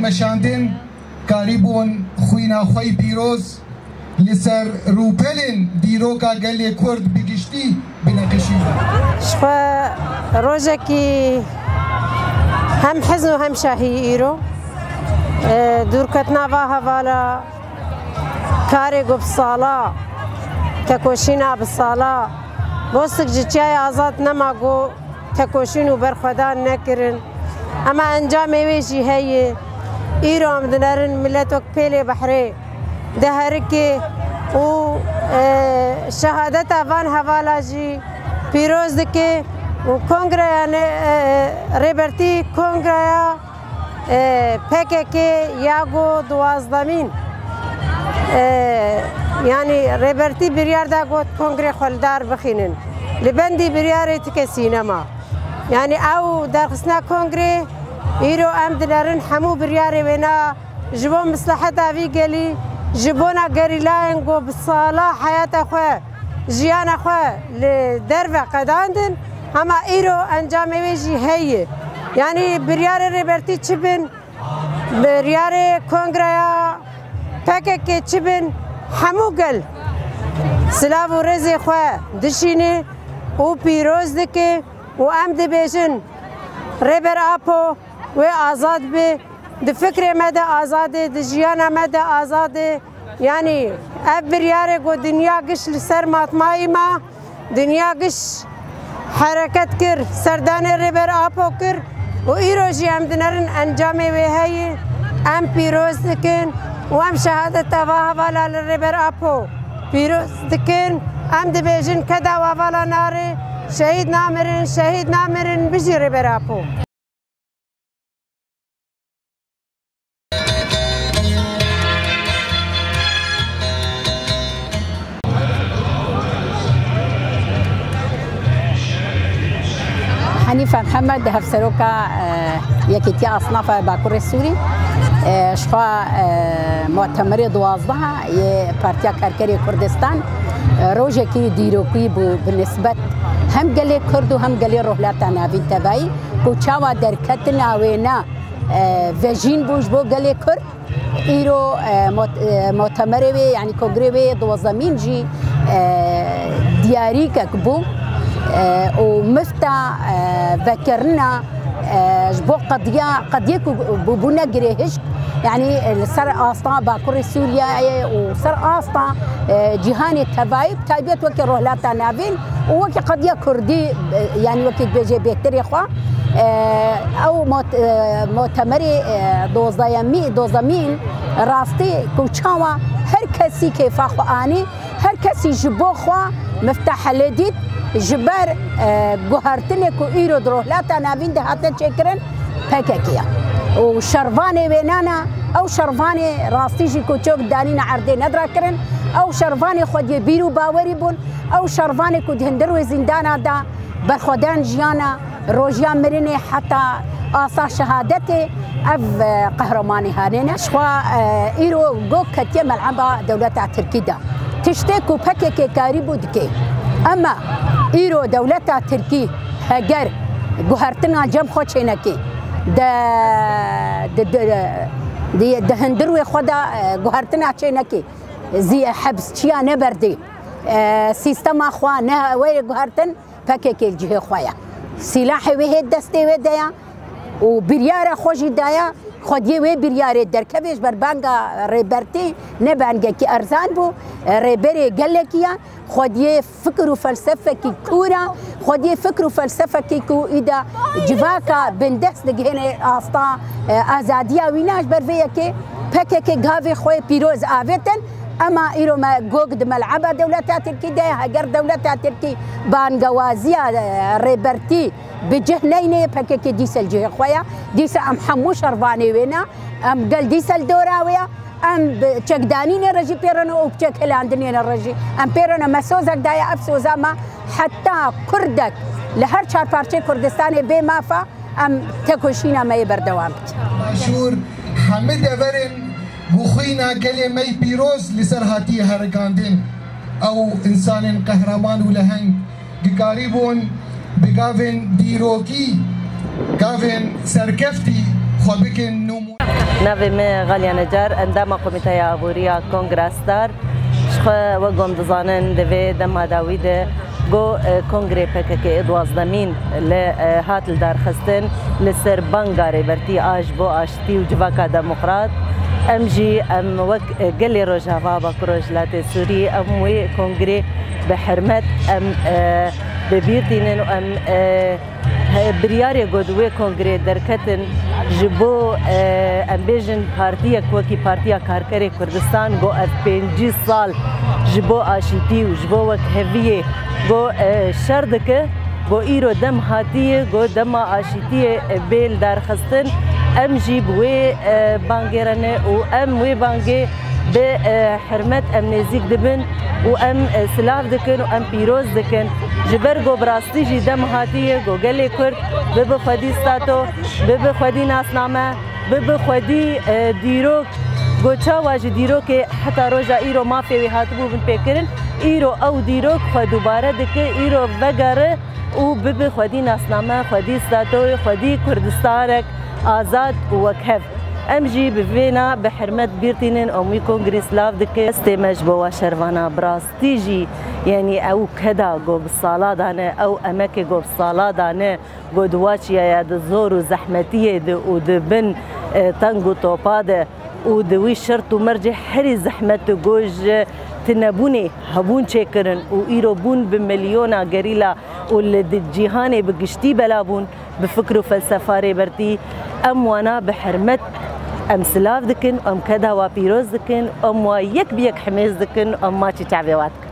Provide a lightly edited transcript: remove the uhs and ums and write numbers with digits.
مشاندن قریبون خوینا خوی پیروز لسر روپلن دیروکا گلی کرد بگشتی بنقشی شخوا روزکی هم حزن و هم شاهی ایرو دورکتنا و هوالا کاری گو بسالا تکوشینا بسالا بوستک جتیای آزاد نماگو تکوشین و برخودان نکرن اما انجام ویجی هی ایرو هم دنرن ملتوک پیل بحری دهرکی و شهادت آوان حوالا جی پیروز دکی و کنگره ریبرتی کنگره پککی یاگو دوازدمین یعنی ریبرتی بریار دا گوت کنگره خلدار بخینن لبندی بریار تک سینما یعنی او در خسنا کنگره ایرو ام دنرن همو بریار وینا جبو مصلحت آوی گلی جبونا گریلاین گو بصالا حیات خواه جیان خواه لدرو قداندن اما ایرو انجام ویجی هیه یعنی بریار ریبرتی چبن بریار کنگریا پککی چبن همو گل سلاو و رزی خواه دشینه و پیروز دکه و ام دبیجن ریبر آپو و آزاد به د فکر مده آزاده د جیان مده آزاده یعنی اف بریاره گو دنیا گش لسر ماتمایی ما دنیا گش حرکت کر سردان ریبر آپو کر و ایرو جی هم دنرن انجام ویهی ام پیروز دکن و ام شهادت آواه والا لریبر آپو پیروز دکن ام دبیجن کدا والا ناره شهید نامرن بجی ریبر آپو حنيفة محمد هفسروكا يكيتي أصناف باكور السوري شفا مؤتمر دوازدها بارتيا كركري كردستان روجكي ديروكي بالنسبة هم قالي كرد وهم قالي روحلاتنا في التبعي كوتشاوا دركتنا وينا فيجين بوش بو قالي كرد إيرو مؤتمر يعني كونغري دوازدمين جي دياري كبو ومفتى ذكرنا جبو قضية بونا جريهش يعني سر أسطا باكور سوريا وسر أسطا جهان التبايب تابيت وكي روحلاتا نافين وكي قضية كردي يعني وكي بيجي بيتري خوا أو مؤتمري دوزامين راستي كوتشاوا هر كسي كيف أخو آني هر كسي جبو خوا مفتاح لديد جبر جوهرتني كو إيرو دروهلاتا نافين ده حتى تشكرن بككيا وشرفاني بينانا أو شرفاني راستيجي كو تشوك دانينا عردي ندرا كرن أو شرفاني خود يبيرو باوري بون أو شرفاني كو دهندرو زندانا دا برخودان جيانا روجيا مريني حتى آسا شهادتي أف قهرماني هانينا شخوا إيرو جو كتيا ملعبا دولتا تركي دا تشتكو بككي كاريبو دكي اما ایرو دولتا ترکی هگر گوهرتنا جم خود چینکی ده هندروی خدا گوهرتنا چینکی زی حبس چیا نبردی سیستم خوا نه وی گوهرتن پککی جه خوایا سلاح وی دستی وی دیا و بریار خوشی دیا خودی وی بریار درکویش بر بانگا ریبرتی نه بانگا کی ارزان بو ریبری گلکیا خودی فکر و فلسفه کی کورا خودی فکر و فلسفه کی کو ایدا جواکا بندست دگهن آستا آزادیا ویناش بر وی کی پککی گاوی خوی پیروز آویتن اما ایرو ما گوگد ملعبه دولتا ترکی ده هگر دولتا ترکی بانگوازیا ریبرتی بجهنيني بكك ديسل جه خويا ديسل ام حمو شرباني وينا ام قال ديسل دوراويا ام تشقدانين الرجي بيرنو وبتشك هلاندنين الرجي ام بيرنو مسوزك دايا افسوزا ما حتى كردك لهر شهر بارشي كردستاني بما فا ام تكوشينا ما يبردوام مشهور حمد افرن بوخينا كلمه بيروز لسرهاتي هرقاندين او انسان قهرمان ولهن قريبون بقافن ديروكي قافن سركفتي خبكن نمو نافي ما غالية نجار اندام قوميتايا ابوريا كونغراستار شخ وقوم دزانن دفي دم داويد جو كونغري بكك ادوازدمين لهات الدار خستن لسر بانغاري برتي اج بو اشتي وجفاكا ديمقراط امجي ام وك قلي روجافا بكروج لاتي سوري ام وي كونغري بحرمت ام ببيرتين ام برياري قدوه كونغري دركتن جبو ام بيجن بارتيا كوكي بارتيا كاركري كردستان جو اف 5 سال جبو اشيتي وجبو وك هفيه جو شردك جو ايرو دم هاتيه جو دم اشيتي بيل دار خستن ام جيب وي بانغيرانه و ام وي بانغي بحرمت ام نزيك دبن و ام سلاف دكن و ام بيروز دكن جبر جو براستي جي دم هاتيه جو قلي كرد ببخدي ستاتو ببخدي ناسنامه ببخدي ديروك جو تشاواج ديروك حتى روجا ايرو ما في هاتبو بن بيكرن ايرو او ديروك خو دوباره دك ايرو بغره و ببخدي ناسنامه خدي ستاتو خدي كردستانك آزاد وكهف امجي بفينا بحرمت بيرتينن امي كونغري سلاف دك استمج بوا شروانا براستيجي يعني او كدا جو بالصاله دانه او اماكن جو بالصاله دانه جو دواتشيا يا دزور وزحمتيه ودبن تانغو توباده ودوي شرط ومرجع حري زحمته جوج تنبوني هبون شكرن وإيروبون بمليونا قريلا والجيهاني بقشتي بلابون بفكروا فلسفاري برتي أم وانا بحرمت أم سلاف دكن أم كدا وبيروز دكن أم ويك بيك حميز دكن أم ما تشعبي واتك